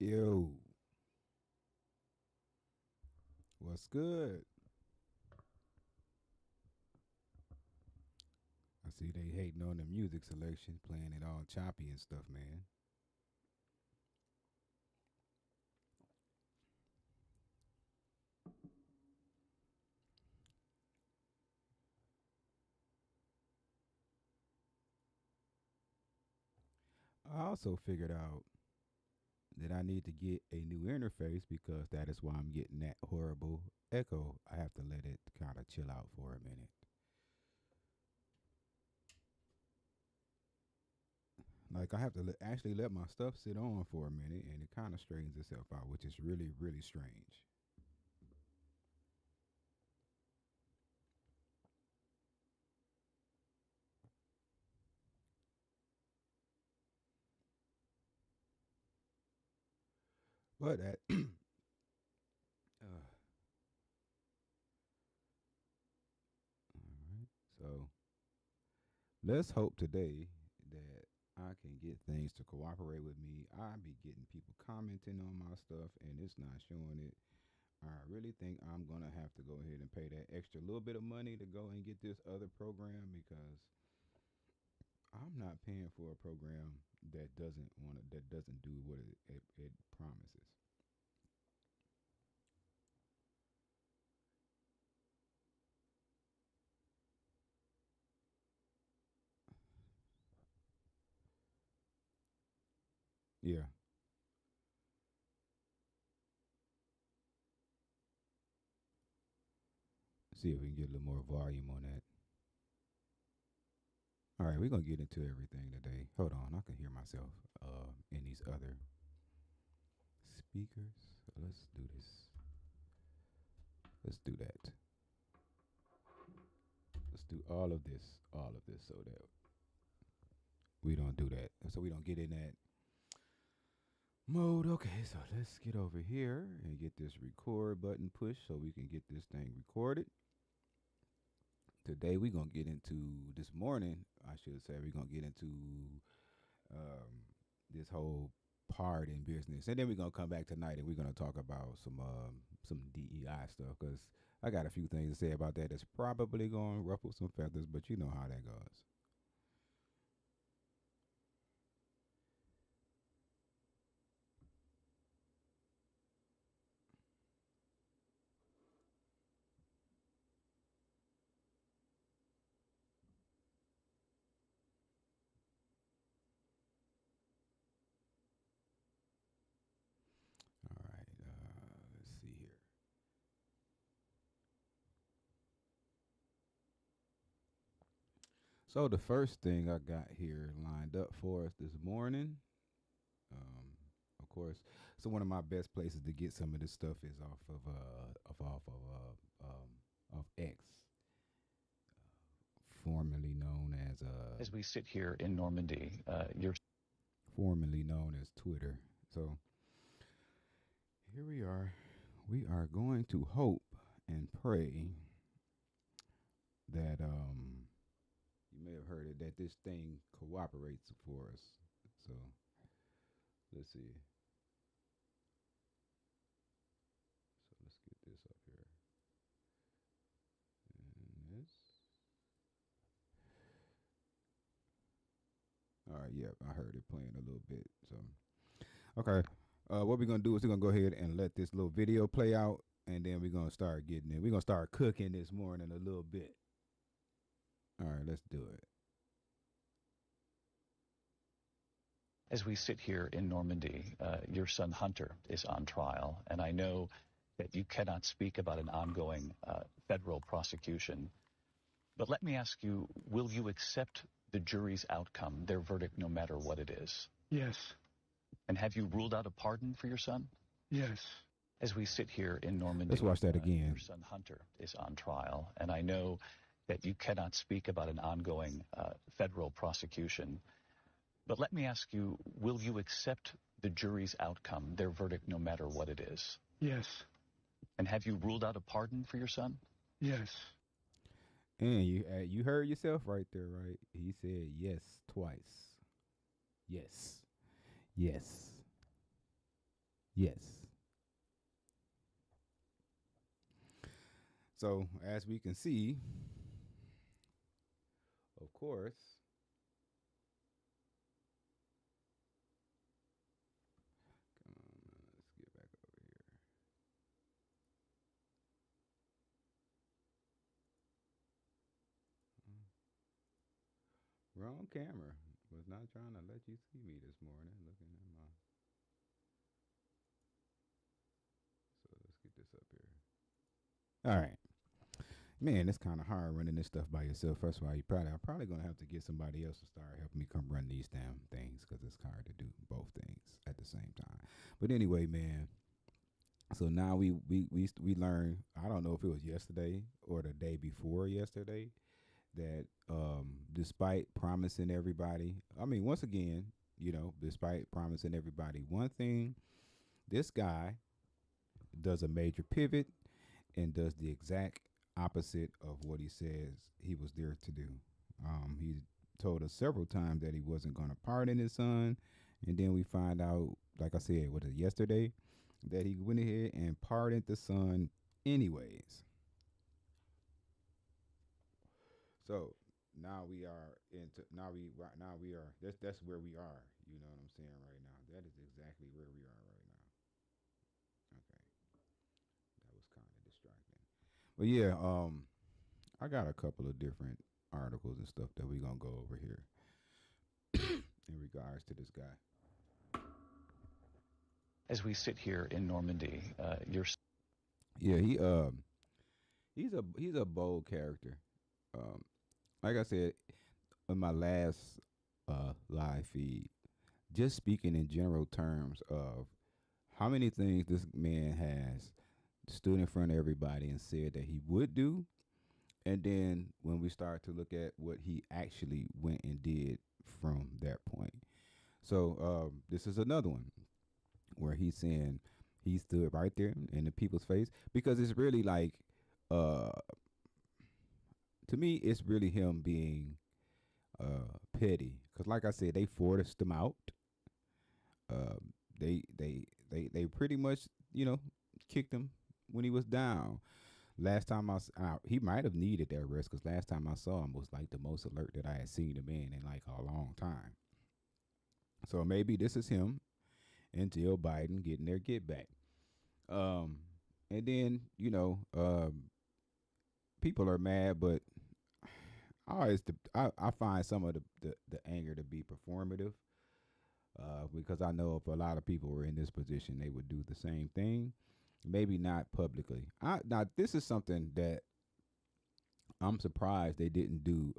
Yo, what's good? I see they hating on the music selection, playing it all choppy and stuff, man. I also figured out that I need to get a new interface because that is why I'm getting that horrible echo. I have to let it kind of chill out for a minute. Like I have to actually let my stuff sit on for a minute, and it kind of straightens itself out, which is really, really strange. But at all right, so let's hope today that I can get things to cooperate with me. I be getting people commenting on my stuff and it's not showing it. I really think I'm gonna have to go ahead and pay that extra little bit of money to go and get this other program because I'm not paying for a program that doesn't do what it promises. Yeah. See if we can get a little more volume on that. All right, we're gonna get into everything today. Hold on, I can hear myself in these other speakers. Let's do this. Let's do that. Let's do all of this, so that we don't do that. So we don't get in that mode. Okay, so let's get over here and get this record button pushed so we can get this thing recorded. Today we're gonna get into this morning. I should say we're gonna get into um, this whole part in business, and then we're gonna come back tonight and we're gonna talk about some DEI stuff because I got a few things to say about that. That's probably gonna ruffle some feathers, but you know how that goes. All right, let's see here. So the first thing I got here lined up for us this morning, um, of course, so one of my best places to get some of this stuff is off X, formerly known As we sit here in Normandy, you're formerly known as Twitter. So here we are. We are going to hope and pray that you may have heard it that this thing cooperates for us. So let's see. So let's get this up here. And this. All right, yep, I heard it playing a little bit. So okay. What we're gonna do is we're gonna go ahead and let this little video play out, and then we're gonna start getting it. We're gonna start cooking this morning a little bit. All right, let's do it. as we sit here in Normandy, your son Hunter is on trial, and I know that you cannot speak about an ongoing federal prosecution. But let me ask you, will you accept the jury's outcome, their verdict, no matter what it is? Yes, And have you ruled out a pardon for your son? yes. As we sit here in Normandy, Let's watch that again. your son Hunter is on trial, and I know that you cannot speak about an ongoing federal prosecution. But let me ask you, will you accept the jury's outcome, their verdict, no matter what it is? Yes, And have you ruled out a pardon for your son? yes. And you heard yourself right there, right? He said yes twice. Yes, yes, yes. So as we can see, of course, come on, let's get back over here. Wrong camera. Was not trying to let you see me this morning. Looking at my. So let's get this up here. All right. Man, it's kind of hard running this stuff by yourself. First of all, I'm probably gonna have to get somebody else to start helping me come run these damn things because it's hard to do both things at the same time. But anyway, man. So now we learned. I don't know if it was yesterday or the day before yesterday that despite promising everybody, I mean, once again, despite promising everybody one thing, this guy does a major pivot and does the exact opposite of what he says he was there to do. He told us several times that he wasn't going to pardon his son, and then we find out, like I said, was it yesterday, that he went ahead and pardoned the son anyways. So now we are that's where we are. You know what I'm saying right now. That is exactly where we are right now. Okay, that was kind of distracting. But yeah, I got a couple of different articles and stuff that we're gonna go over here in regards to this guy. As we sit here in Normandy, your Yeah, he's a bold character. Um, like I said in my last live feed, just speaking in general terms of how many things this man has stood in front of everybody and said that he would do, and then when we start to look at what he actually went and did from that point. So this is another one where he's saying he stood right there in the people's face because it's really like uh To me, it's really him being petty. Because, like I said, they forced him out. Um, they pretty much, you know, kicked him when he was down. Last time he might have needed that rest because last time I saw him was like the most alert that I had seen him in like a long time. So maybe this is him and Jill Biden getting their get back. Um, and then people are mad, but I find some of the anger to be performative. Because I know if a lot of people were in this position, they would do the same thing. Maybe not publicly. Now this is something that I'm surprised they didn't do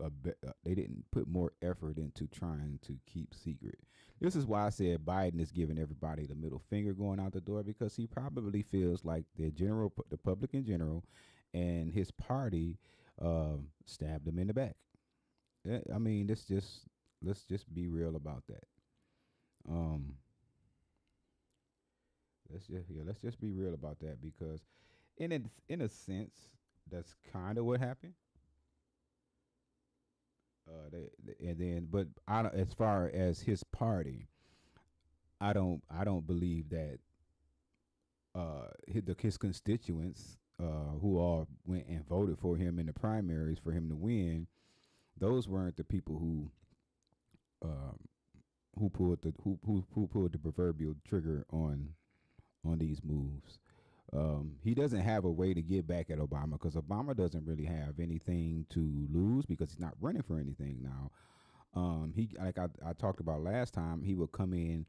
they didn't put more effort into trying to keep secret. This is why I said Biden is giving everybody the middle finger going out the door because he probably feels like the public in general, and his party stabbed him in the back. I mean, let's just be real about that. Um, let's just be real about that because in a sense, that's kind of what happened. And then, but as far as his party, I don't believe that his constituents who all went and voted for him in the primaries for him to win, those weren't the people um, who pulled the proverbial trigger on these moves. He doesn't have a way to get back at Obama because Obama doesn't really have anything to lose because he's not running for anything now. He like I talked about last time, he would come in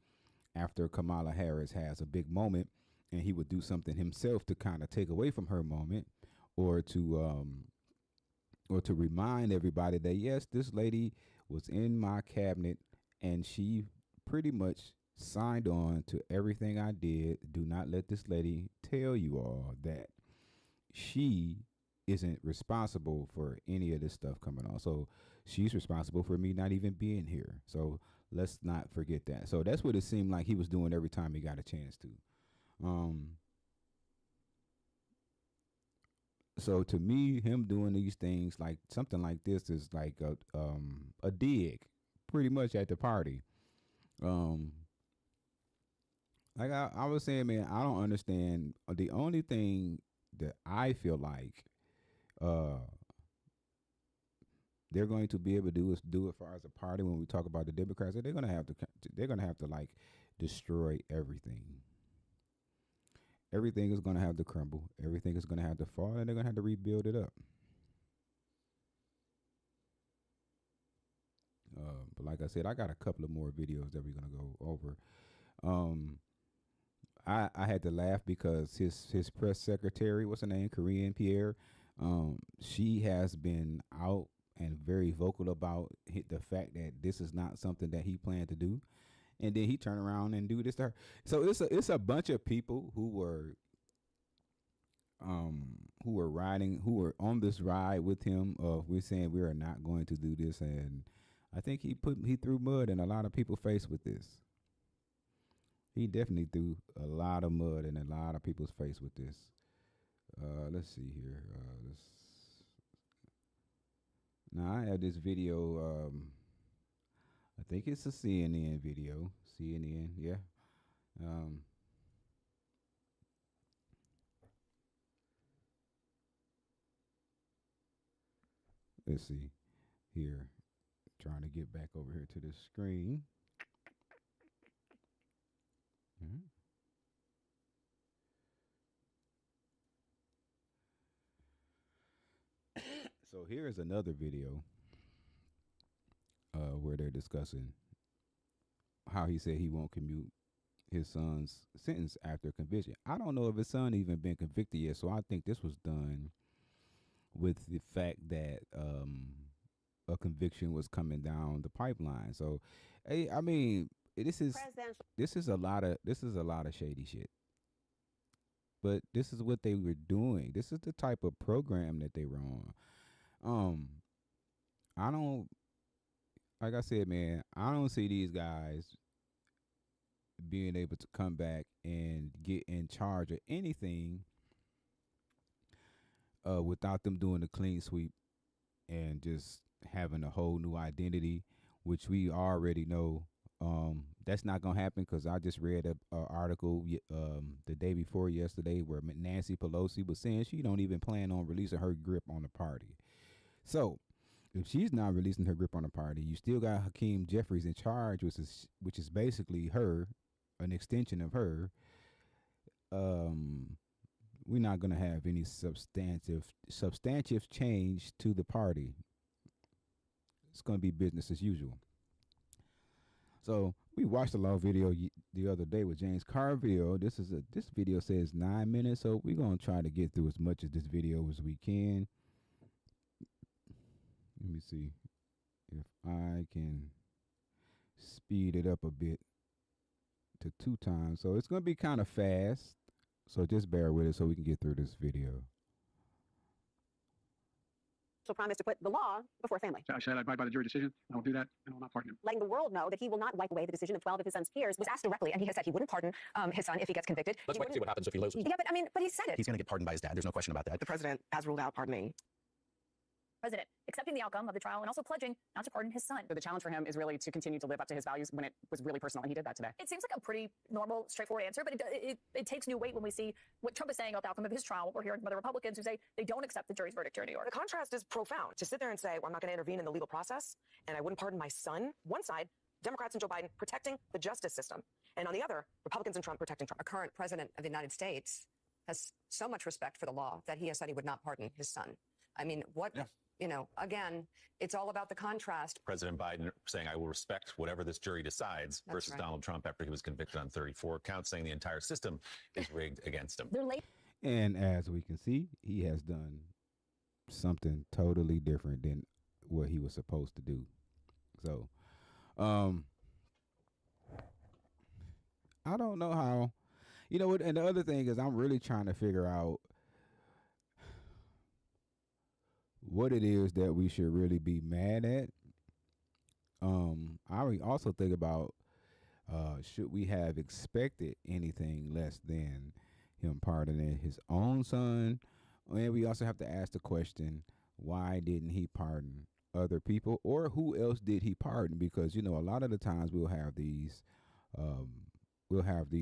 after Kamala Harris has a big moment, and he would do something himself to kind of take away from her moment, or to remind everybody that yes, this lady was in my cabinet, and she pretty much signed on to everything I did. Do not let this lady tell you all that she isn't responsible for any of this stuff coming on. So she's responsible for me not even being here. So let's not forget that. So that's what it seemed like he was doing every time he got a chance to. Um, so to me, him doing these things like something like this is like a dig, pretty much at the party. Um, like I was saying, man, I don't understand. The only thing that I feel like uh they're going to be able to do is do it far as a party when we talk about the Democrats. They're gonna have to like destroy everything. Everything is gonna have to crumble. Everything is gonna have to fall, and they're gonna have to rebuild it up. But like I said, I got a couple of more videos that we're gonna go over. Um, I had to laugh because his press secretary, what's her name, Korean Pierre, she has been out and very vocal about the fact that this is not something that he planned to do, and then he turned around and do this to her. So it's a bunch of people who were riding, who were on this ride with him. We're saying we are not going to do this, and I think he threw mud in a lot of people's face with this. He definitely threw a lot of mud in a lot of people's face with this. Let's see here. Now I have this video. I think it's a CNN video. CNN, yeah. Um, let's see here. Trying to get back over here to the screen. Mhm. So here is another video where they're discussing how he said he won't commute his son's sentence after conviction. I don't know if his son even been convicted yet, so I think this was done with the fact that a conviction was coming down the pipeline. So, I mean, this is a lot of shady shit. But this is what they were doing. This is the type of program that they were on. Um, I don't like I said, man. I don't see these guys being able to come back and get in charge of anything without them doing a clean sweep and just having a whole new identity, which we already know that's not gonna happen because I just read a article the day before yesterday where Nancy Pelosi was saying she don't even plan on releasing her grip on the party. So if she's not releasing her grip on the party, you still got Hakeem Jeffries in charge, which is basically her, an extension of her. Um, we're not gonna have any substantive change to the party. It's gonna be business as usual. So we watched a long video the other day with James Carville. This video says 9 minutes, so we're gonna try to get through as much of this video as we can. Let me see if I can speed it up a bit to 2 times. So it's gonna be kind of fast. So just bear with us so we can get through this video. So promise to put the law before family. I said I abide by the jury decision. I will do that, and I will not pardon him. Letting the world know that he will not wipe away the decision of 12 of his son's peers was asked directly, and he has said he wouldn't pardon his son if he gets convicted. Let's wait and see what happens if he loses. Yeah, but he said it. He's going to get pardoned by his dad. There's no question about that. The president has ruled out pardoning. President accepting the outcome of the trial and also pledging not to pardon his son. So the challenge for him is really to continue to live up to his values when it was really personal, and he did that today. It seems like a pretty normal, straightforward answer, but it takes new weight when we see what Trump is saying about the outcome of his trial. We're hearing from other Republicans who say they don't accept the jury's verdict here in New York. The contrast is profound. To sit there and say, well, I'm not going to intervene in the legal process, and I wouldn't pardon my son. One side, Democrats and Joe Biden protecting the justice system. And on the other, Republicans and Trump protecting Trump. Our current president of the United States has so much respect for the law that he has said he would not pardon his son. I mean, what... Yeah. Again, it's all about the contrast. President Biden saying, I will respect whatever this jury decides, versus right. Donald Trump after he was convicted on 34 counts, saying the entire system is rigged against him. They're late. And as we can see, he has done something totally different than what he was supposed to do. So, I don't know how, and the other thing is I'm really trying to figure out what it is that we should really be mad at. I also think about should we have expected anything less than him pardoning his own son? And we also have to ask the question, why didn't he pardon other people, or who else did he pardon? Because a lot of the times we'll have these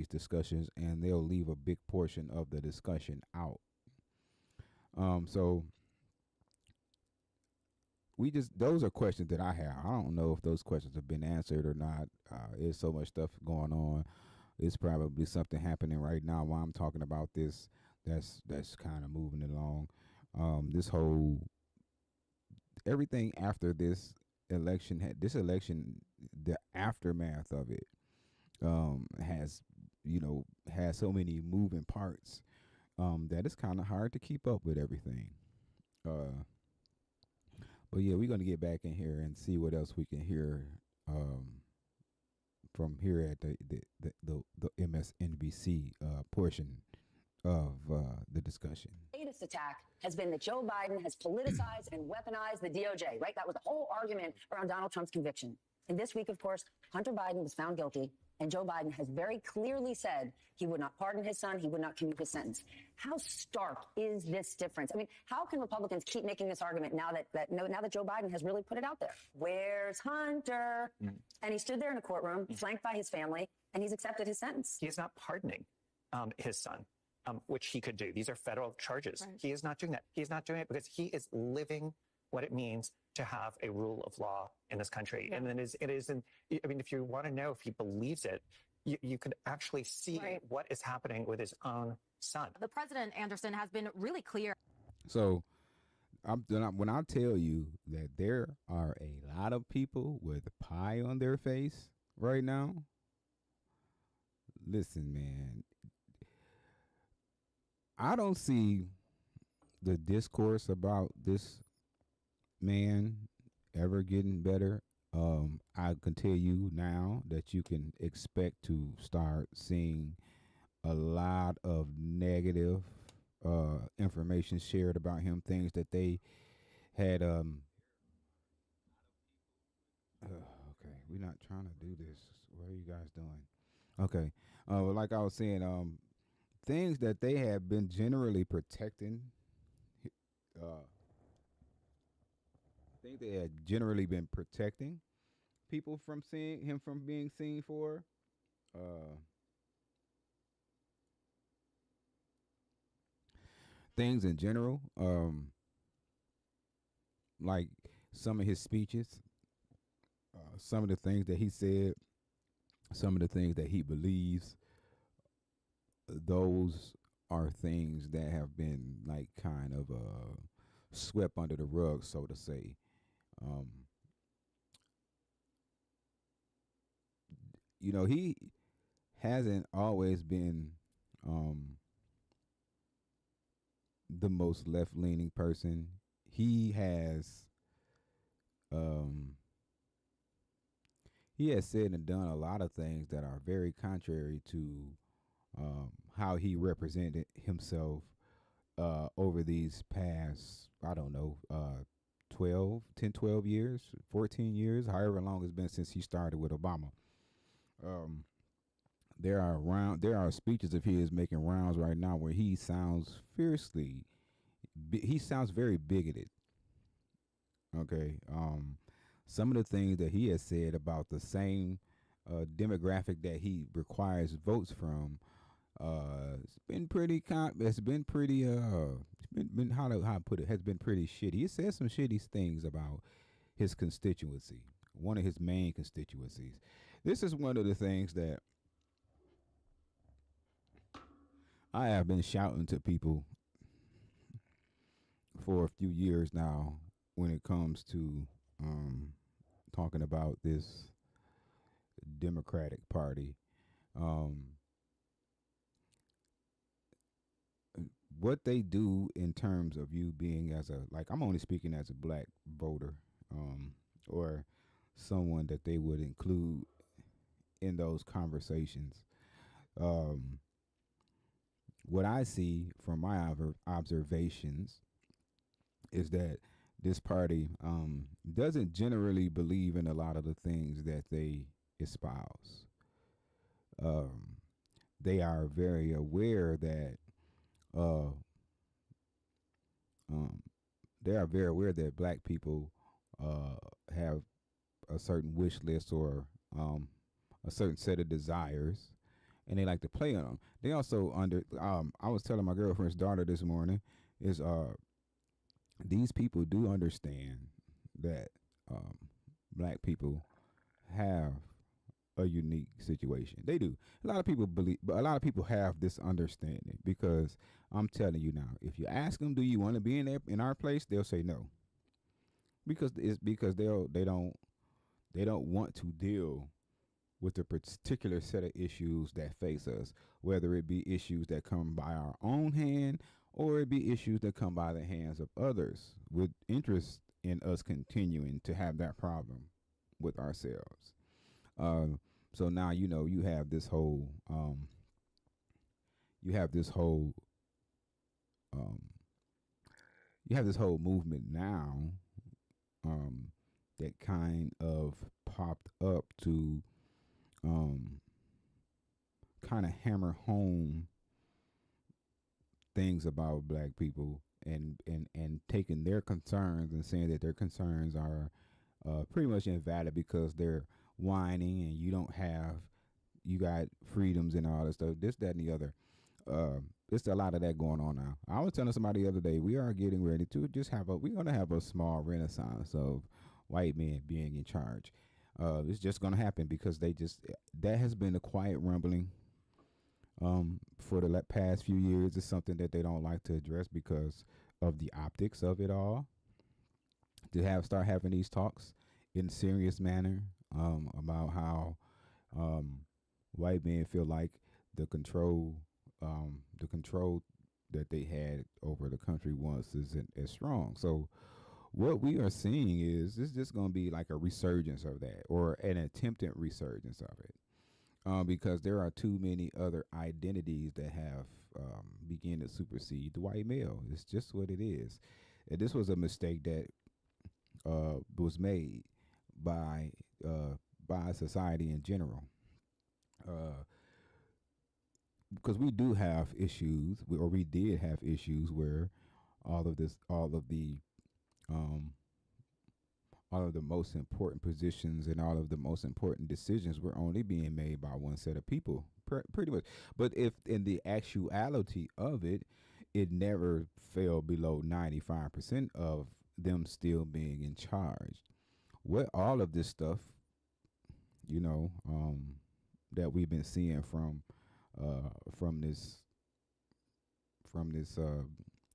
discussions and they'll leave a big portion of the discussion out. So those are questions that I have. I don't know if those questions have been answered or not. There's so much stuff going on. It's probably something happening right now while I'm talking about this. That's kind of moving along. This whole everything after this election, the aftermath of it, has so many moving parts that it's kind of hard to keep up with everything. But yeah, we're going to get back in here and see what else we can hear from here at the MSNBC portion of the discussion. The latest attack has been that Joe Biden has politicized and weaponized the DOJ, right? That was the whole argument around Donald Trump's conviction. And this week, of course, Hunter Biden was found guilty, and Joe Biden has very clearly said he would not pardon his son, he would not commute his sentence. How stark is this difference? I mean, how can Republicans keep making this argument now that Joe Biden has really put it out there? Where's Hunter? And he stood there in a courtroom, flanked by his family, and he's accepted his sentence. He is not pardoning his son, which he could do. These are federal charges. Right. He is not doing that. He's not doing it because he is living what it means to have a rule of law in this country. Yeah. And then if you want to know if he believes it, you could actually see what is happening with his own son. The president, Anderson, has been really clear. So when I tell you that there are a lot of people with pie on their face right now, listen, man, I don't see the discourse about this man ever getting better. I can tell you now that you can expect to start seeing a lot of negative information shared about him, things that they had okay, we're not trying to do this. What are you guys doing? Okay. Like I was saying, things that they have been generally protecting think they had generally been protecting people from seeing him from being seen for things in general. Like some of his speeches, some of the things that he said, some of the things that he believes, those are things that have been like kind of swept under the rug, so to say. Um, he hasn't always been the most left leaning person. Um, he has said and done a lot of things that are very contrary to how he represented himself over these past, I don't know, 12 years, 14 years, however long it's been since he started with Obama. There are speeches of his making rounds right now where he sounds he sounds very bigoted. Okay. Some of the things that he has said about the same demographic that he requires votes from, it's been pretty how I put it, has been pretty shitty. He said some shitty things about his constituency, one of his main constituencies. This is one of the things that I have been shouting to people for a few years now when it comes to talking about this Democratic Party. What they do in terms of you being I'm only speaking as a black voter, or someone that they would include in those conversations. What I see from my observations is that this party doesn't generally believe in a lot of the things that they espouse. They are very aware that black people have a certain wish list or a certain set of desires, and they like to play on them. They also I was telling my girlfriend's daughter this morning is these people do understand that black people have a unique situation. They do. A lot of people believe, but a lot of people have this understanding, because I'm telling you now, if you ask them, do you want to be in our place, they'll say no, because they don't want to deal with the particular set of issues that face us, whether it be issues that come by our own hand or it be issues that come by the hands of others with interest in us continuing to have that problem with ourselves. So now, you have this whole movement now that kind of popped up to kind of hammer home things about black people and taking their concerns and saying that their concerns are pretty much invalid because they're whining and you got freedoms and all this stuff, this, that, and the other. It's a lot of that going on now. I was telling somebody the other day, we are getting ready to we're going to have a small renaissance of white men being in charge. It's just going to happen because that has been a quiet rumbling for the past few years. It's something that they don't like to address because of the optics of it all. To start having these talks in a serious manner about how white men feel like the control that they had over the country once isn't as strong. So what we are seeing is it's just going to be like a resurgence of that, or an attempted resurgence of it, because there are too many other identities that have begun to supersede the white male. It's just what it is. And this was a mistake that was made by society in general, because we do have issues, or we did have issues where all of the all of the most important positions and all of the most important decisions were only being made by one set of people, pretty much. But if in the actuality of it, it never fell below 95% of them still being in charge. What all of this stuff, that we've been seeing from this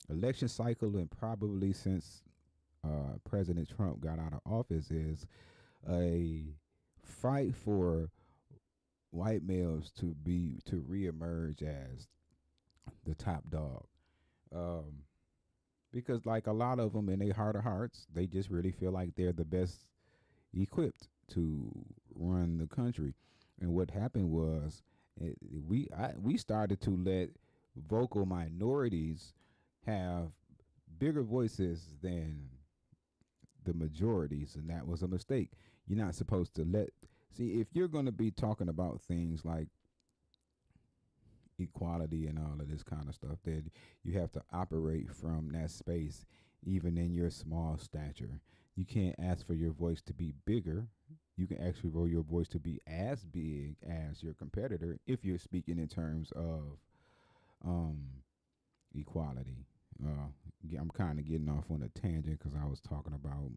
election cycle, and probably since President Trump got out of office, is a fight for white males to reemerge as the top dog. Because like a lot of them in their heart of hearts, they just really feel like they're the best equipped to run the country. And what happened was we started to let vocal minorities have bigger voices than the majorities, and that was a mistake. You're not supposed to if you're going to be talking about things like equality and all of this kind of stuff, then you have to operate from that space, even in your small stature. You can't ask for your voice to be bigger. You can actually roll your voice to be as big as your competitor if you're speaking in terms of equality. I'm kind of getting off on a tangent because I was talking about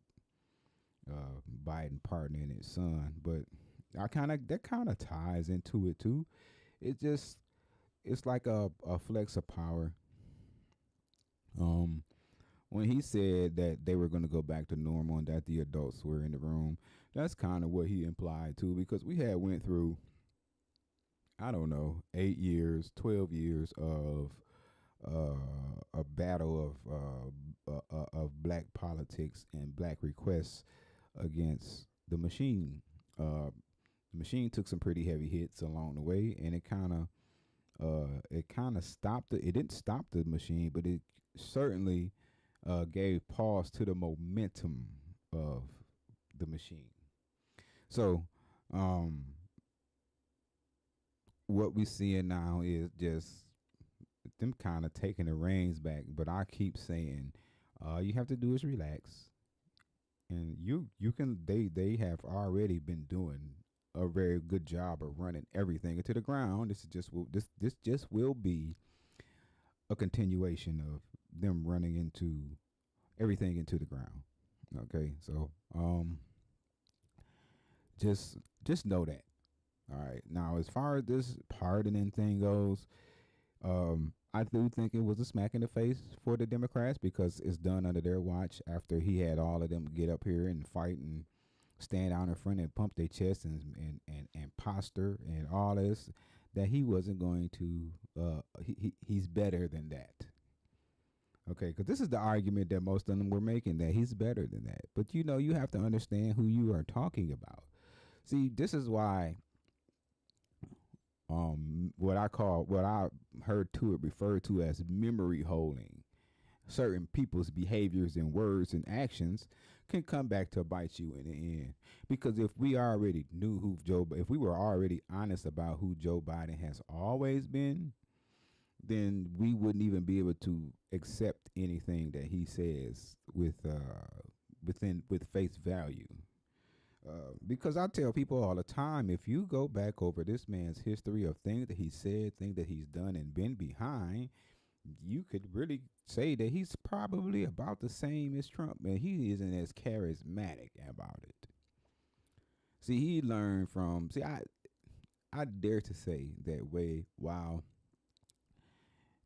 Biden pardoning his son, but that kind of ties into it too. It's like a flex of power. When he said that they were going to go back to normal and that the adults were in the room, that's kind of what he implied too, because we had went through, I don't know, 8 years, 12 years of a battle of black politics and black requests against the machine. The machine took some pretty heavy hits along the way, and it kind of stopped it. It didn't stop the machine, but it certainly gave pause to the momentum of the machine. So what we seeing now is just them kind of taking the reins back. But I keep saying, all you have to do is relax, and you can. They have already been doing a very good job of running everything into the ground. This just will be a continuation of them running into everything into the ground. Okay, so just know that. All right. Now, as far as this pardoning thing goes, I do think it was a smack in the face for the Democrats, because it's done under their watch after he had all of them get up here and fight and stand out in front and pump their chest and posture and all this, that he wasn't going to, he's better than that. Okay, because this is the argument that most of them were making, that he's better than that. But, you have to understand who you are talking about. See, this is why what I heard to it referred to as memory holding. Certain people's behaviors and words and actions can come back to bite you in the end. Because if we already knew if we were already honest about who Joe Biden has always been, then we wouldn't even be able to accept anything that he says with face value. Because I tell people all the time, if you go back over this man's history of things that he said, things that he's done and been behind, you could really say that he's probably about the same as Trump, and he isn't as charismatic about it. See, he learned from, I dare to say that while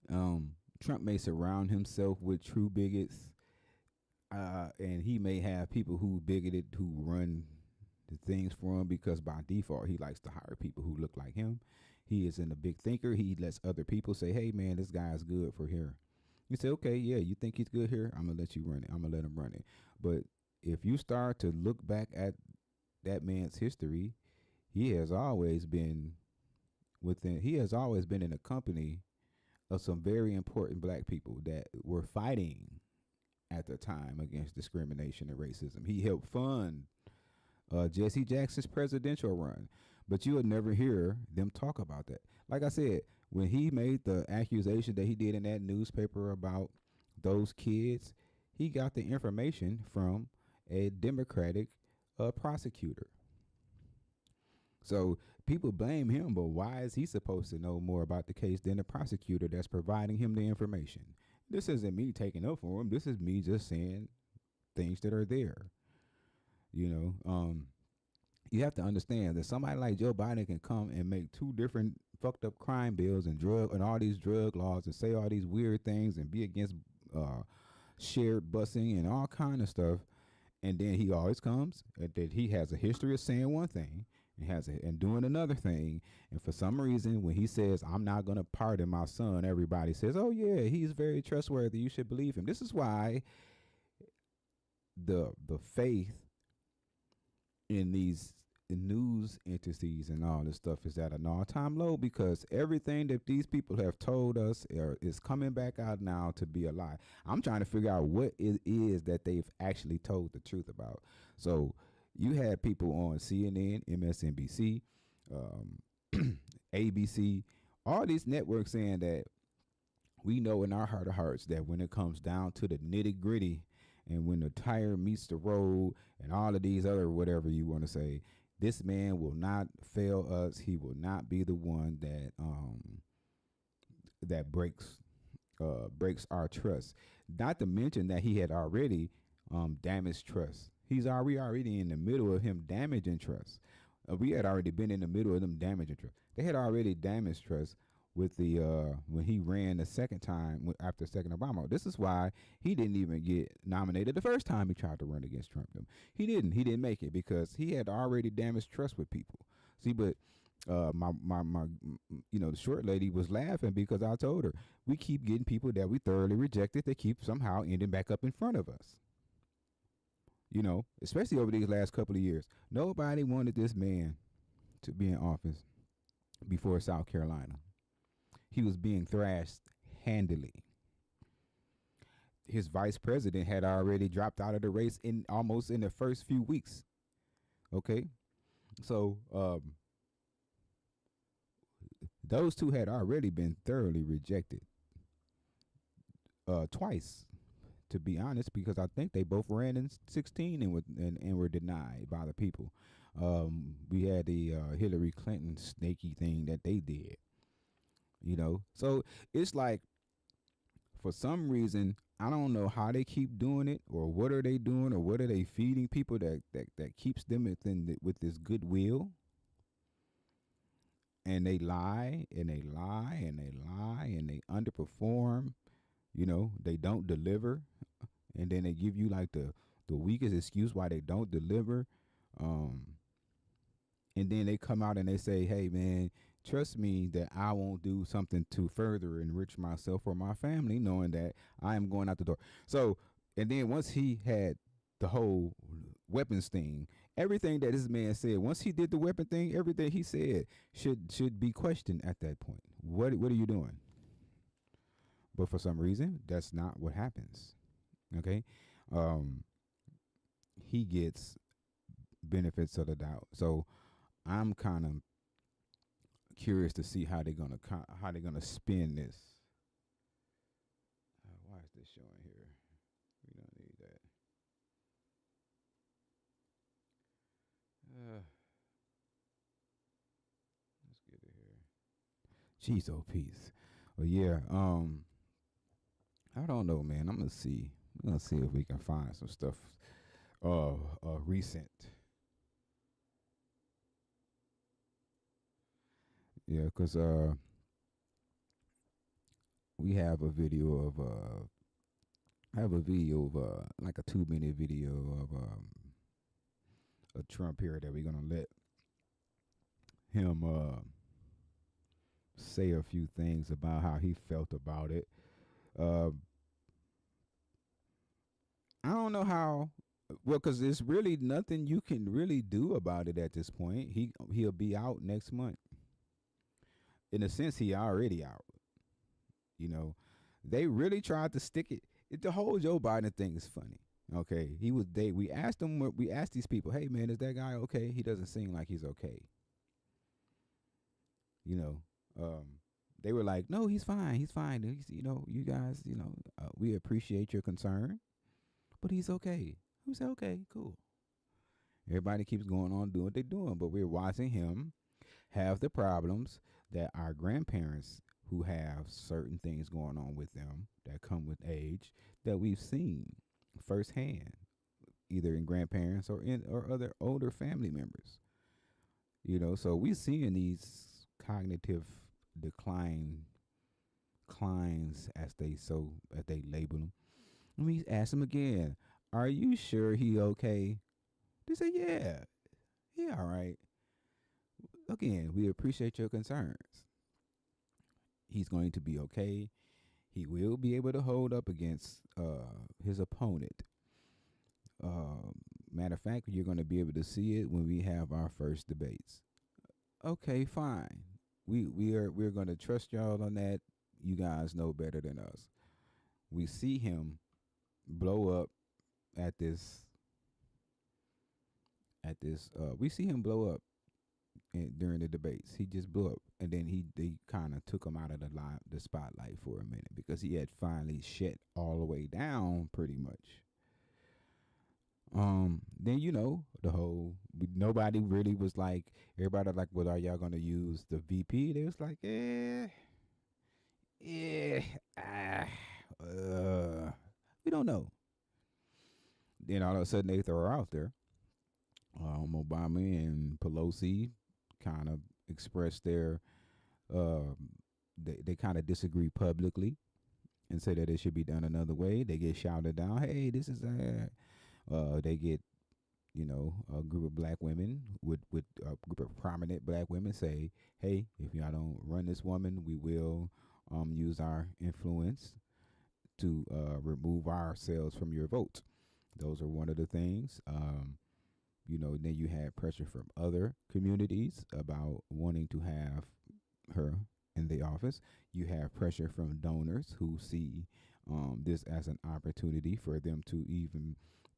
Trump may surround himself with true bigots, and he may have people who bigoted who run the things for him, because by default he likes to hire people who look like him. He isn't a big thinker. He lets other people say, hey man, this guy's good for here. You say, okay, yeah, you think he's good here? I'm gonna let you run it. I'm gonna let him run it. But if you start to look back at that man's history, he has always been in a company of some very important black people that were fighting at the time against discrimination and racism. He helped fund Jesse Jackson's presidential run, but you would never hear them talk about that. Like I said, when he made the accusation that he did in that newspaper about those kids, he got the information from a Democratic prosecutor. So people blame him, but why is he supposed to know more about the case than the prosecutor that's providing him the information? This isn't me taking up for him. This is me just saying things that are there. You know, you have to understand that somebody like Joe Biden can come and make two different fucked up crime bills and all these drug laws and say all these weird things and be against shared busing and all kind of stuff, and then he always comes that he has a history of saying one thing and doing another thing, and for some reason when he says I'm not going to pardon my son, everybody says, oh yeah, he's very trustworthy, you should believe him. This is why the faith in these news entities and all this stuff is at an all-time low, because everything that these people have told us is coming back out now to be a lie. I'm trying to figure out what it is that they've actually told the truth about. So you had people on CNN, MSNBC, ABC, all these networks saying that we know in our heart of hearts that when it comes down to the nitty-gritty and when the tire meets the road and all of these other whatever you want to say, this man will not fail us. He will not be the one that breaks our trust. Not to mention that he had already damaged trust. He's already in the middle of him damaging trust. We had already been in the middle of them damaging trust. They had already damaged trust with the when he ran the second time after second Obama. This is why he didn't even get nominated the first time he tried to run against Trump. He didn't make it because he had already damaged trust with people. See, but my the short lady was laughing because I told her we keep getting people that we thoroughly rejected. They keep somehow ending back up in front of us. You know, especially over these last couple of years. Nobody wanted this man to be in office before South Carolina. He was being thrashed handily. His vice president had already dropped out of the race almost in the first few weeks. Okay? So those two had already been thoroughly rejected twice, to be honest, because I think they both ran in 2016 and were denied by the people. We had the Hillary Clinton snaky thing that they did. You know, so it's like, for some reason, I don't know how they keep doing it, or what are they doing, or what are they feeding people that keeps them with this goodwill. And they lie, and they lie, and they lie, and they underperform. You know, they don't deliver, and then they give you like the weakest excuse why they don't deliver. And then they come out and they say, hey, man, trust me that I won't do something to further enrich myself or my family, knowing that I am going out the door. So, and then once he had the whole weapons thing, everything that this man said, once he did the weapon thing, everything he said should be questioned at that point. What are you doing? But for some reason, that's not what happens. Okay? He gets benefits of the doubt. So I'm kind of curious to see how they're gonna spin this. Why is this showing here? We don't need that. Let's get it here. Jeez, oh peace. Well, yeah. I don't know, man. I'm gonna see if we can find some stuff recent. Yeah, because we have a video of like a 2-minute video of Trump here that we're gonna let him say a few things about how he felt about it. I don't know how. Well, because there's really nothing you can really do about it at this point. He'll be out next month. In a sense, he already out. You know, they really tried to stick it. The whole Joe Biden thing is funny. Okay, we asked these people, hey man, is that guy okay? He doesn't seem like he's okay. You know, they were like, no, he's fine. He's fine. He's, you know, you guys, you know, we appreciate your concern, but he's okay. We say, okay, cool. Everybody keeps going on doing what they're doing, but we're watching him have the problems that our grandparents who have certain things going on with them that come with age that we've seen firsthand, either in grandparents or other older family members. You know, so we're seeing these cognitive declines as they label them. Let me ask them again. Are you sure he okay? They say, yeah, he all right. Again, we appreciate your concerns. He's going to be okay. He will be able to hold up against his opponent. Matter of fact, you're going to be able to see it when we have our first debates. Okay, fine. We're going to trust y'all on that. You guys know better than us. We see him blow up at this. We see him blow up during the debates. He just blew up, and then they kind of took him out of the spotlight for a minute because he had finally shut all the way down pretty much. Then the whole nobody really was like, everybody like, well, are y'all gonna use the VP? They was like, we don't know. Then all of a sudden they throw her out there. Obama and Pelosi kind of expressed their they kind of disagree publicly and say that it should be done another way. They get shouted down, hey, this is they get a group of black women with a group of prominent black women say, hey, if y'all don't run this woman, we will use our influence to remove ourselves from your vote. Those are one of the things. Then you had pressure from other communities about wanting to have her in the office. You have pressure from donors who see this as an opportunity for them to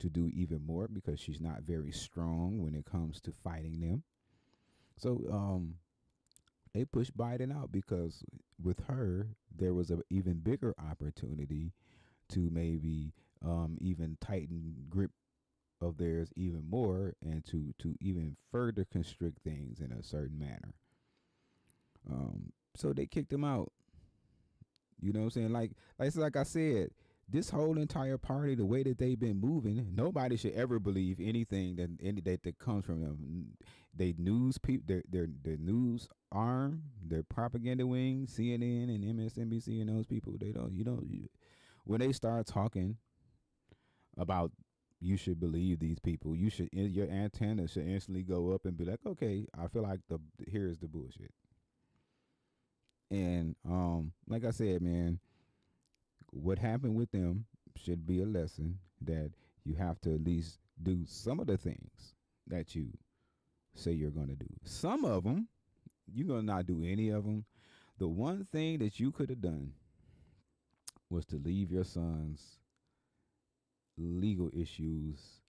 do even more because she's not very strong when it comes to fighting them. So they pushed Biden out because with her, there was an even bigger opportunity to maybe even tighten grip of theirs even more and to even further constrict things in a certain manner. So they kicked him out. You know what I'm saying? Like I said, this whole entire party, the way that they've been moving, nobody should ever believe anything that comes from them. They news people, their news arm, their propaganda wing, CNN and MSNBC and those people. When they start talking about you should believe these people, your antenna should instantly go up and be like, okay, I feel like here's the bullshit. And like I said, man, what happened with them should be a lesson that you have to at least do some of the things that you say you're going to do. Some of them, you're going to not do any of them. The one thing that you could have done was to leave your son's legal issues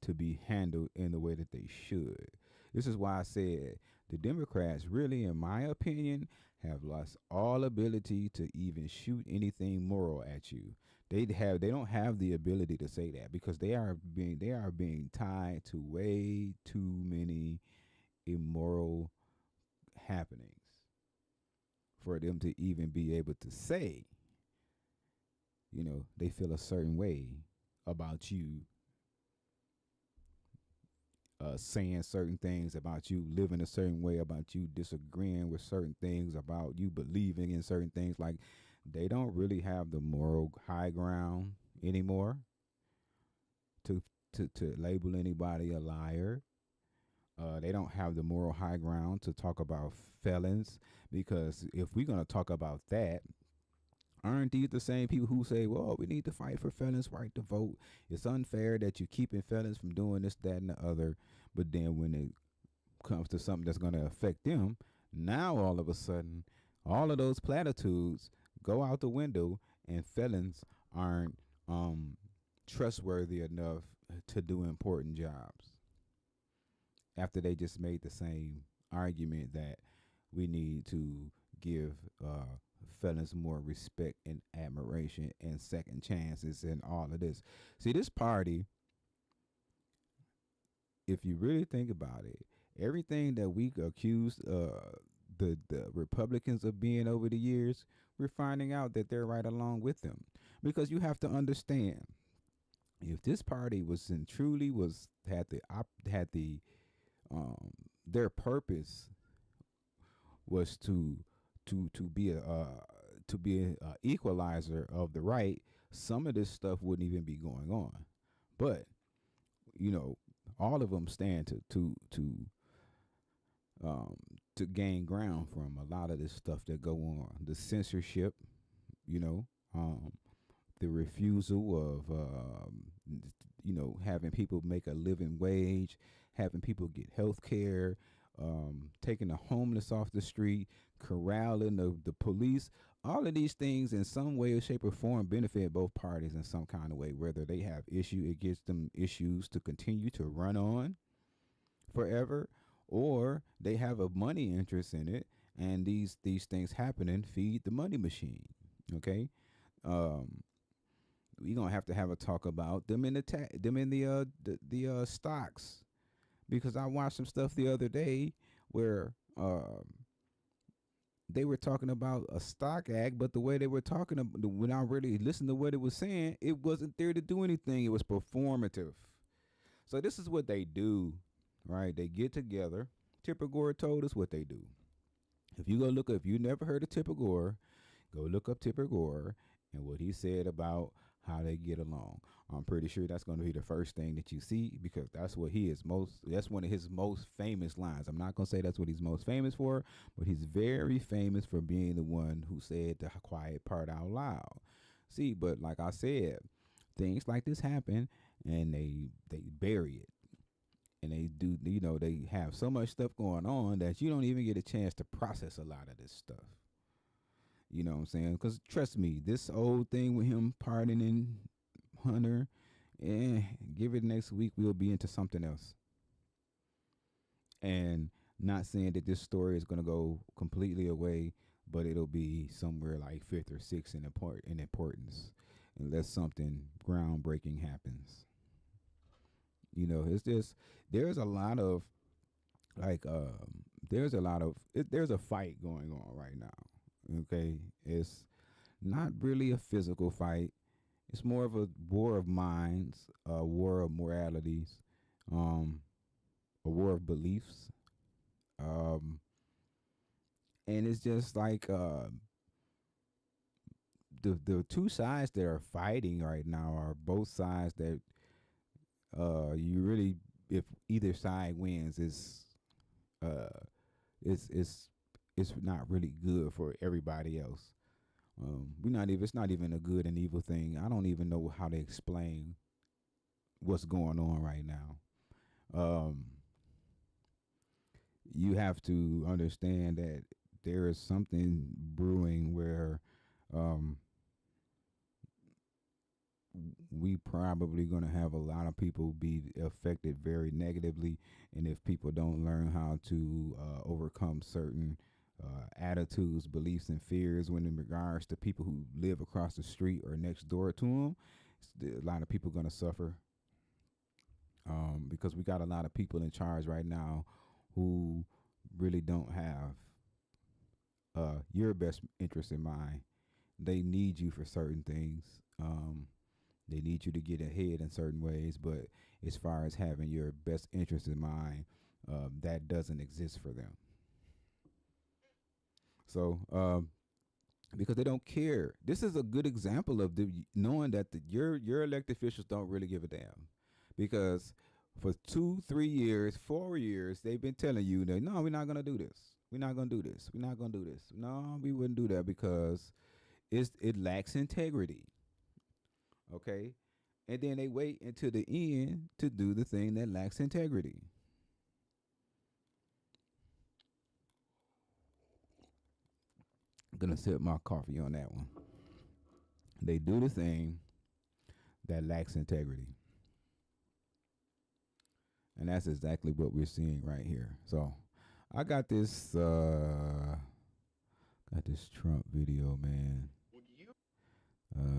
to be handled in the way that they should. This is why I said the Democrats really, in my opinion, have lost all ability to even shoot anything moral at you. They don't have the ability to say that because they are being tied to way too many immoral happenings for them to even be able to say, they feel a certain way about you, saying certain things about you, living a certain way about you, disagreeing with certain things about you, believing in certain things. Like, they don't really have the moral high ground anymore to label anybody a liar. They don't have the moral high ground to talk about felons, because if we're going to talk about that, aren't these the same people who say, well, we need to fight for felons' right to vote? It's unfair that you're keeping felons from doing this, that, and the other. But then when it comes to something that's going to affect them, now all of a sudden, all of those platitudes go out the window and felons aren't trustworthy enough to do important jobs. After they just made the same argument that we need to give felons more respect and admiration and second chances and all of this. See, this party if you really think about it, everything that we accused the Republicans of being over the years, we're finding out that they're right along with them. Because you have to understand, if this party was and truly was had the their purpose was to be a equalizer of the right, some of this stuff wouldn't even be going on. But you know, all of them stand to gain ground from a lot of this stuff that go on. The censorship, you know, the refusal of having people make a living wage, having people get health care, taking the homeless off the street, corralling the police. All of these things in some way, shape, or form benefit both parties in some kind of way. Whether they have it gives them issues to continue to run on forever, or they have a money interest in it, and these things happening feed the money machine. Okay, we're gonna have a talk about them in the stocks, because I watched some stuff the other day where they were talking about a stock act, but the way they were talking about, when I really listened to what it was saying, it wasn't there to do anything. It was performative. So this is what they do, right? They get together. Tipper Gore told us what they do. If you never heard of Tipper Gore, go look up Tipper Gore and what he said about how they get along. I'm pretty sure that's going to be the first thing that you see, because that's what that's one of his most famous lines. I'm not going to say that's what he's most famous for, but he's very famous for being the one who said the quiet part out loud. See, but like I said, things like this happen and they bury it. And they do, they have so much stuff going on that you don't even get a chance to process a lot of this stuff. You know what I'm saying? Because trust me, this old thing with him pardoning Hunter, give it next week, we'll be into something else. And not saying that this story is going to go completely away, but it'll be somewhere like fifth or sixth in importance, unless something groundbreaking happens. You know, it's just, there's a fight going on right now. Okay, it's not really a physical fight. It's more of a war of minds, a war of moralities, a war of beliefs. And it's just like the two sides that are fighting right now are both sides that you really, if either side wins, it's not really good for everybody else. It's not even a good and evil thing. I don't even know how to explain what's going on right now. You have to understand that there is something brewing where we probably going to have a lot of people be affected very negatively, and if people don't learn how to overcome certain attitudes, beliefs, and fears when in regards to people who live across the street or next door to them, a lot of people going to suffer, because we got a lot of people in charge right now who really don't have your best interest in mind. They need you for certain things. They need you to get ahead in certain ways, but as far as having your best interest in mind, that doesn't exist for them. So, because they don't care. This is a good example of knowing that your elected officials don't really give a damn. Because for 2, 3 years, 4 years, they've been telling you that, no, we're not going to do this. We're not going to do this. We're not going to do this. No, we wouldn't do that because it lacks integrity. Okay? And then they wait until the end to do the thing that lacks integrity. I'm going to sip my coffee on that one. They do the thing that lacks integrity. And that's exactly what we're seeing right here. So I got this Trump video, man.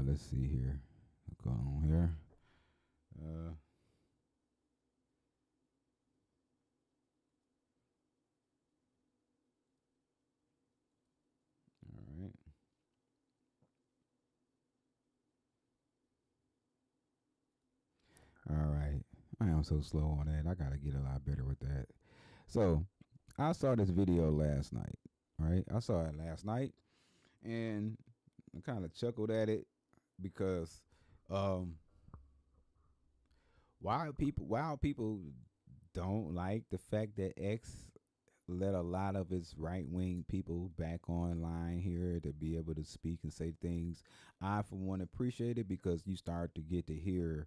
Let's see here. Go on here. I'm so slow on that. I gotta get a lot better with that. So I saw this video last night. Right, I saw it last night, and I kind of chuckled at it because while people don't like the fact that X let a lot of its right wing people back online here to be able to speak and say things, I for one appreciate it because you start to get to hear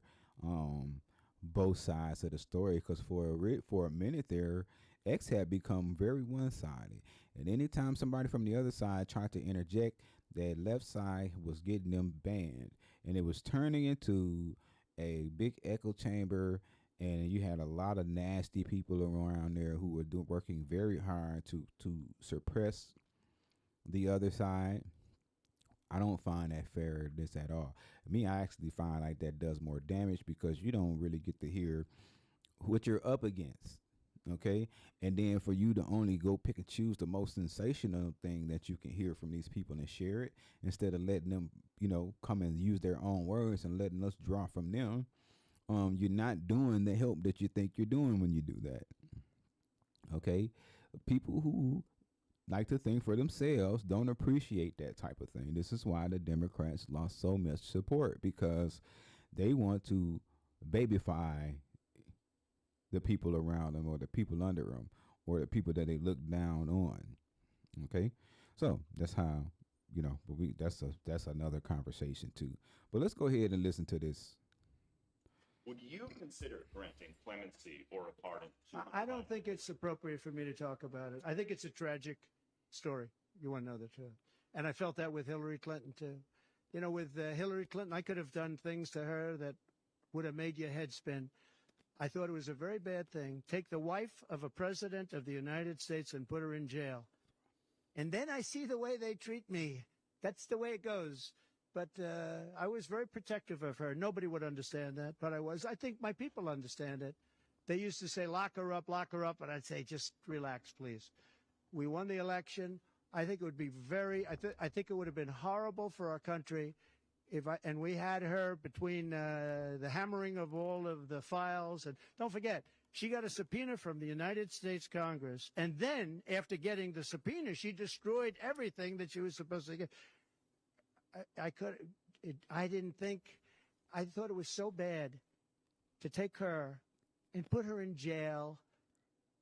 both sides of the story. Because for a minute there, X had become very one-sided, and anytime somebody from the other side tried to interject, that left side was getting them banned, and it was turning into a big echo chamber. And you had a lot of nasty people around there who were working very hard to suppress the other side. I don't find that fair this at all. Me, I actually find like that does more damage because you don't really get to hear what you're up against. Okay, and then for you to only go pick and choose the most sensational thing that you can hear from these people and share it instead of letting them, come and use their own words and letting us draw from them. You're not doing the help that you think you're doing when you do that. Okay, people who like to think for themselves don't appreciate that type of thing. This is why the Democrats lost so much support, because they want to babyfy the people around them or the people under them or the people that they look down on. Okay, so that's how, but that's another conversation too. But let's go ahead and listen to this. Would you consider granting clemency or a pardon? I don't think it's appropriate for me to talk about it. I think it's a tragic story. You want to know the truth. And I felt that with Hillary Clinton, too. With Hillary Clinton, I could have done things to her that would have made your head spin. I thought it was a very bad thing. Take the wife of a president of the United States and put her in jail. And then I see the way they treat me. That's the way it goes. But I was very protective of her. Nobody would understand that, but I was. I think my people understand it. They used to say, lock her up, and I'd say, just relax, please. We won the election. I think it would be I think it would have been horrible for our country and we had her between the hammering of all of the files. And don't forget, she got a subpoena from the United States Congress. And then after getting the subpoena, she destroyed everything that she was supposed to get. I thought it was so bad to take her and put her in jail,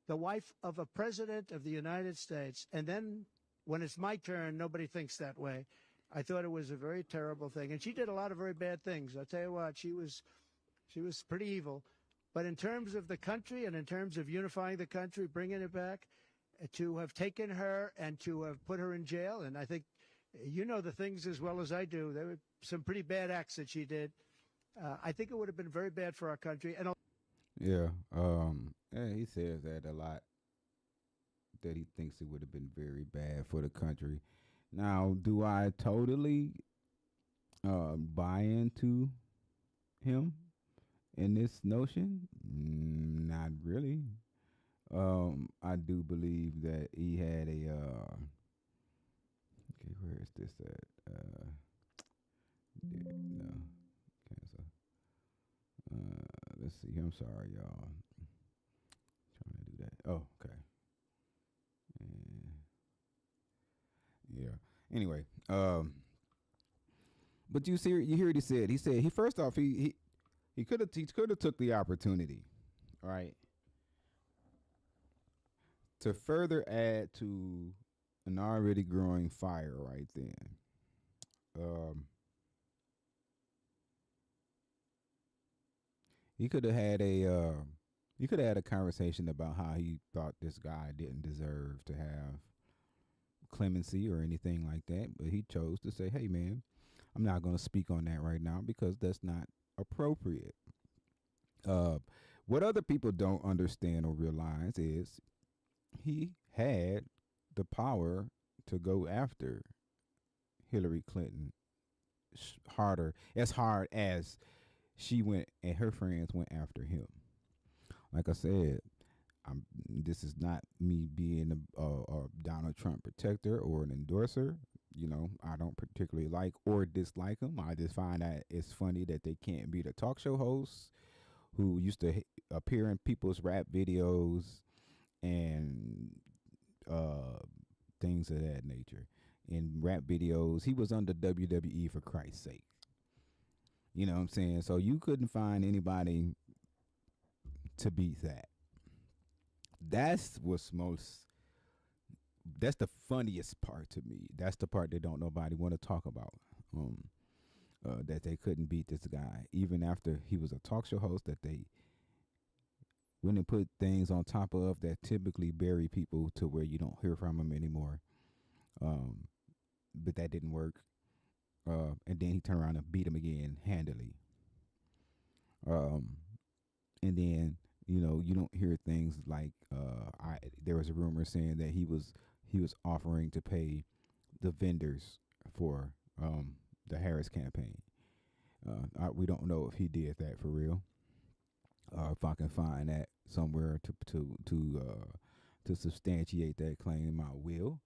the wife of a president of the United States. And then when it's my turn, nobody thinks that way. I thought it was a very terrible thing. And she did a lot of very bad things. I'll tell you what, she was pretty evil. But in terms of the country and in terms of unifying the country, bringing it back, to have taken her and to have put her in jail, and I think you know the things as well as I do. There were some pretty bad acts that she did. I think it would have been very bad for our country. And yeah, he says that a lot, that he thinks it would have been very bad for the country. Now, do I totally buy into him in this notion? Not really. I do believe that he had a okay, where is this at? No, cancel. Let's see. I'm sorry, y'all. Trying to do that. Oh, okay. Yeah. Anyway, but you hear what he said. He said first off he could have took the opportunity, right, to further add to an already growing fire right then. He could have had a conversation about how he thought this guy didn't deserve to have clemency or anything like that, but he chose to say, hey man, I'm not going to speak on that right now because that's not appropriate. What other people don't understand or realize is he had the power to go after Hillary Clinton as hard as she went and her friends went after him. Like I said, this is not me being a Donald Trump protector or an endorser. You know, I don't particularly like or dislike him. I just find that it's funny that they can't be the talk show hosts who used to appear in people's rap videos and things of that nature. In rap videos, he was under WWE, for Christ's sake. You know what I'm saying? So you couldn't find anybody to beat that. That's the funniest part to me. That's the part that don't nobody want to talk about. That they couldn't beat this guy, even after he was a talk show host, that they went and put things on top of that typically bury people to where you don't hear from them anymore. But that didn't work. And then he turned around and beat him again handily. And then, you don't hear things like there was a rumor saying that he was offering to pay the vendors for the Harris campaign. We don't know if he did that for real. If I can find that somewhere to substantiate that claim, I will.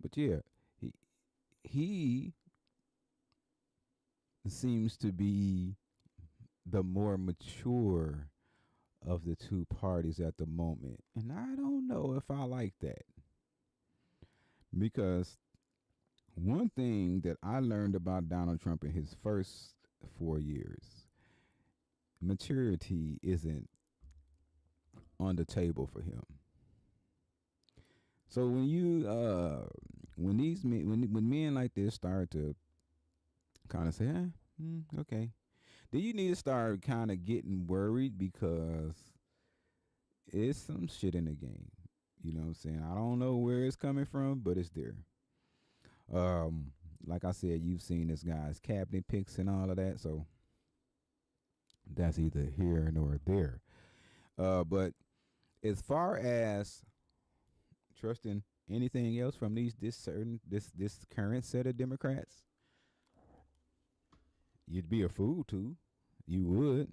But yeah, he seems to be the more mature of the two parties at the moment, and I don't know if I like that, because one thing that I learned about Donald Trump in his first 4 years, maturity isn't on the table for him. So when men like this start to kind of say, okay, then you need to start kind of getting worried, because it's some shit in the game. You know what I'm saying? I don't know where it's coming from, but it's there. Like I said, you've seen this guy's cabinet picks and all of that, so that's either here nor there. But as far as trusting anything else from this current set of Democrats, you'd be a fool to. You would.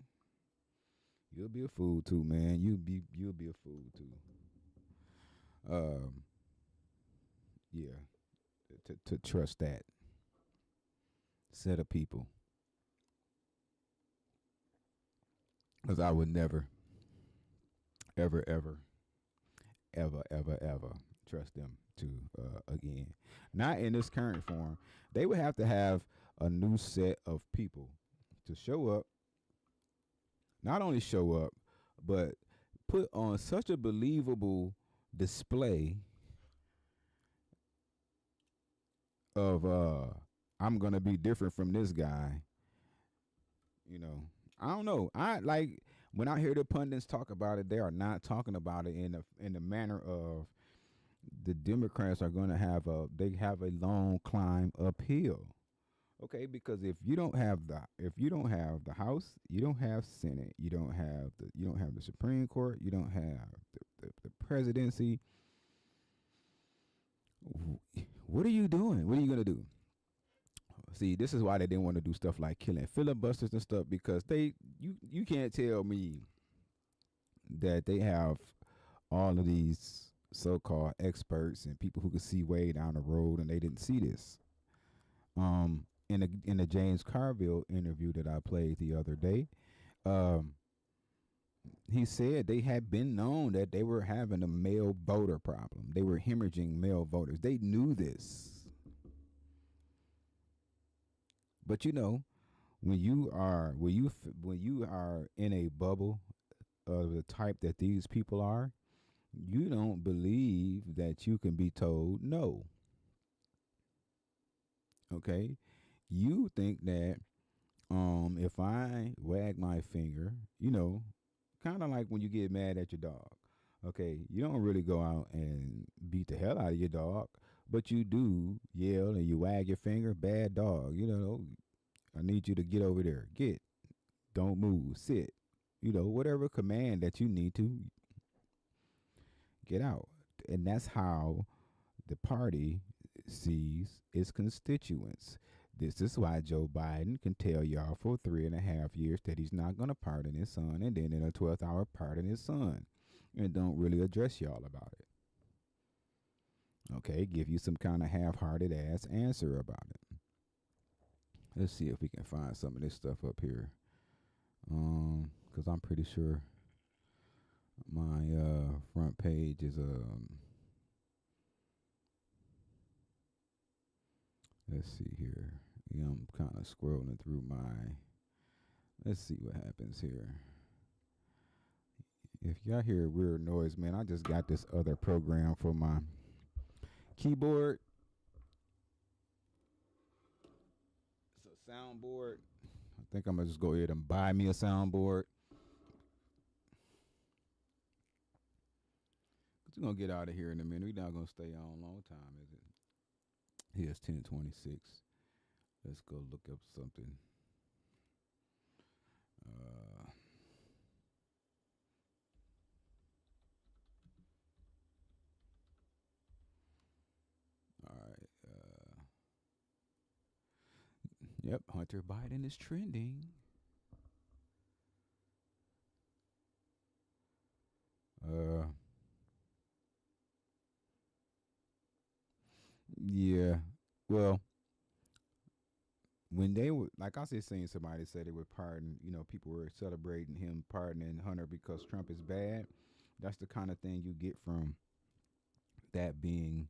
You'll be a fool too, man. You'll be a fool too. Yeah. To trust that set of people, because I would never, ever trust them to again. Not in this current form. They would have to have a new set of people to show up. Not only show up, but put on such a believable display of I'm gonna be different from this guy. I don't know. I like when I hear the pundits talk about it, they are not talking about it in the manner of the Democrats are going to have a long climb uphill. Okay, because if you don't have the House, you don't have Senate, you don't have the Supreme Court, you don't have the presidency. What are you doing? What are you going to do? See, this is why they didn't want to do stuff like killing filibusters and stuff, because you can't tell me that they have all of these so-called experts and people who could see way down the road and they didn't see this. In the James Carville interview that I played the other day, he said they had been known that they were having a male voter problem. They were hemorrhaging male voters. They knew this. But when you are in a bubble of the type that these people are, you don't believe that you can be told no. Okay? You think that if I wag my finger, kind of like when you get mad at your dog. Okay, you don't really go out and beat the hell out of your dog, but you do yell and you wag your finger, bad dog. I need you to get over there. Don't move, sit. Whatever command that you need to get out. And that's how the party sees its constituents. This is why Joe Biden can tell y'all for 3.5 years that he's not going to pardon his son, and then in a 12th hour pardon his son, and don't really address y'all about it. Okay, give you some kind of half-hearted ass answer about it. Let's see if we can find some of this stuff up here. Because I'm pretty sure my front page is let's see here. Yeah, I'm kind of scrolling through my. Let's see what happens here. If y'all hear a weird noise, man, I just got this other program for my keyboard. It's a soundboard. I think I'm gonna just go ahead and buy me a soundboard. We're gonna get out of here in a minute. We're not gonna stay on a long time, is it? Here's 10:26. Let's go look up something. All right. Yep, Hunter Biden is trending. Yeah. Well, when they were, like I said, seeing somebody say they would pardon, people were celebrating him pardoning Hunter because Trump is bad. That's the kind of thing you get from that being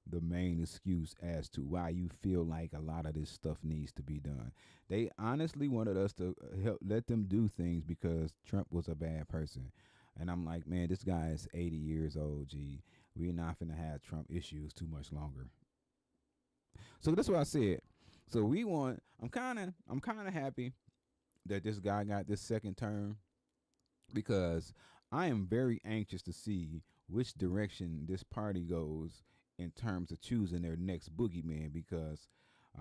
the main excuse as to why you feel like a lot of this stuff needs to be done. They honestly wanted us to let them do things because Trump was a bad person. And I'm like, man, this guy is 80 years old, G. We're not finna have Trump issues too much longer. So that's what I said. So I'm kind of happy that this guy got this second term because I am very anxious to see which direction this party goes in terms of choosing their next boogeyman, because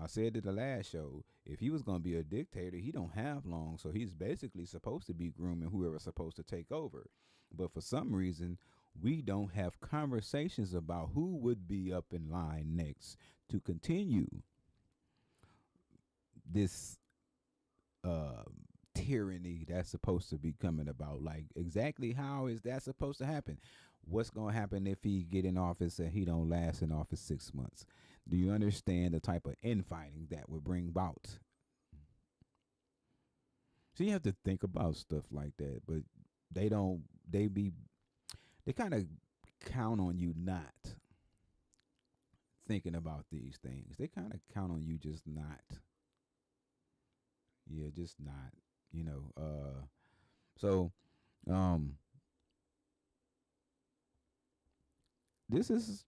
I said at the last show, if he was going to be a dictator, he don't have long, so he's basically supposed to be grooming whoever's supposed to take over. But for some reason, we don't have conversations about who would be up in line next to continue this tyranny that's supposed to be coming about. Like, exactly how is that supposed to happen? What's going to happen if he get in office and he don't last in office 6 months? Do you understand the type of infighting that would bring about? So you have to think about stuff like that, but they kind of count on you not thinking about these things. They kind of count on you just not. Yeah, just not, this is,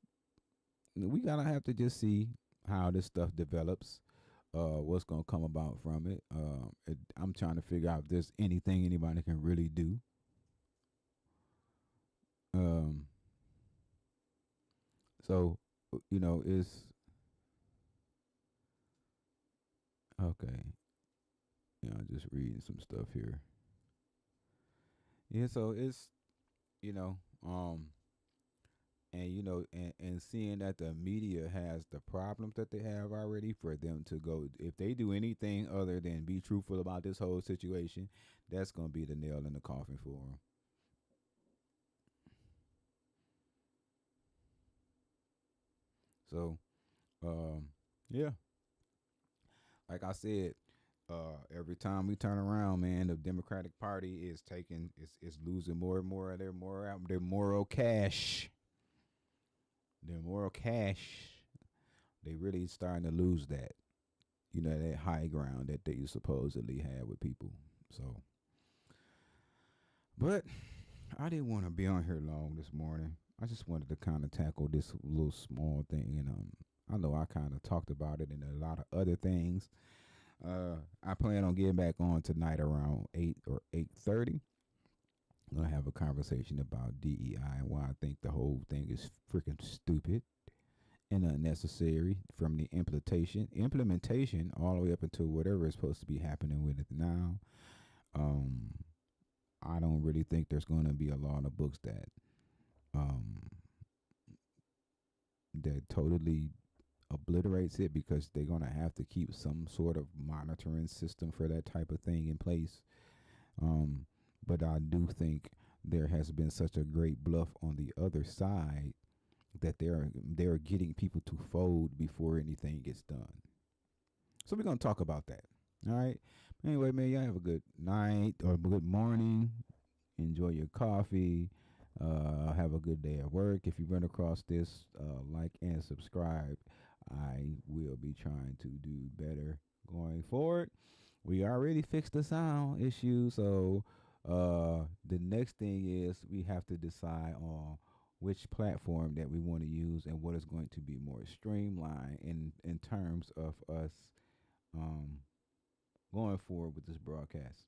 we gotta have to just see how this stuff develops, what's gonna come about from it. I'm trying to figure out if there's anything anybody can really do. So, it's okay. Yeah, I'm just reading some stuff here. Yeah, so it's, and seeing that the media has the problems that they have already, for them to go, if they do anything other than be truthful about this whole situation, that's going to be the nail in the coffin for them. So, yeah, like I said, every time we turn around, man, the Democratic Party is losing more and more of their moral cash. Their moral cash. They really starting to lose that, that high ground that they supposedly had with people. So, but I didn't want to be on here long this morning. I just wanted to kind of tackle this little small thing, and I know I kind of talked about it and a lot of other things. I plan on getting back on tonight around 8 or 8:30. I'm gonna have a conversation about DEI and why I think the whole thing is freaking stupid and unnecessary, from the implementation all the way up until whatever is supposed to be happening with it now. I don't really think there's going to be a law in the books that totally obliterates it, because they're going to have to keep some sort of monitoring system for that type of thing in place. But I do think there has been such a great bluff on the other side that they're getting people to fold before anything gets done. So we're gonna talk about that. All right. Anyway, man, y'all have a good night or good morning. Enjoy your coffee. Have a good day at work. If you run across this, like and subscribe. I will be trying to do better going forward. We already fixed the sound issue, so the next thing is we have to decide on which platform that we want to use and what is going to be more streamlined in terms of us going forward with this broadcast.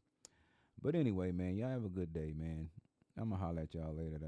But anyway, man, y'all have a good day, man. I'm gonna holler at y'all later.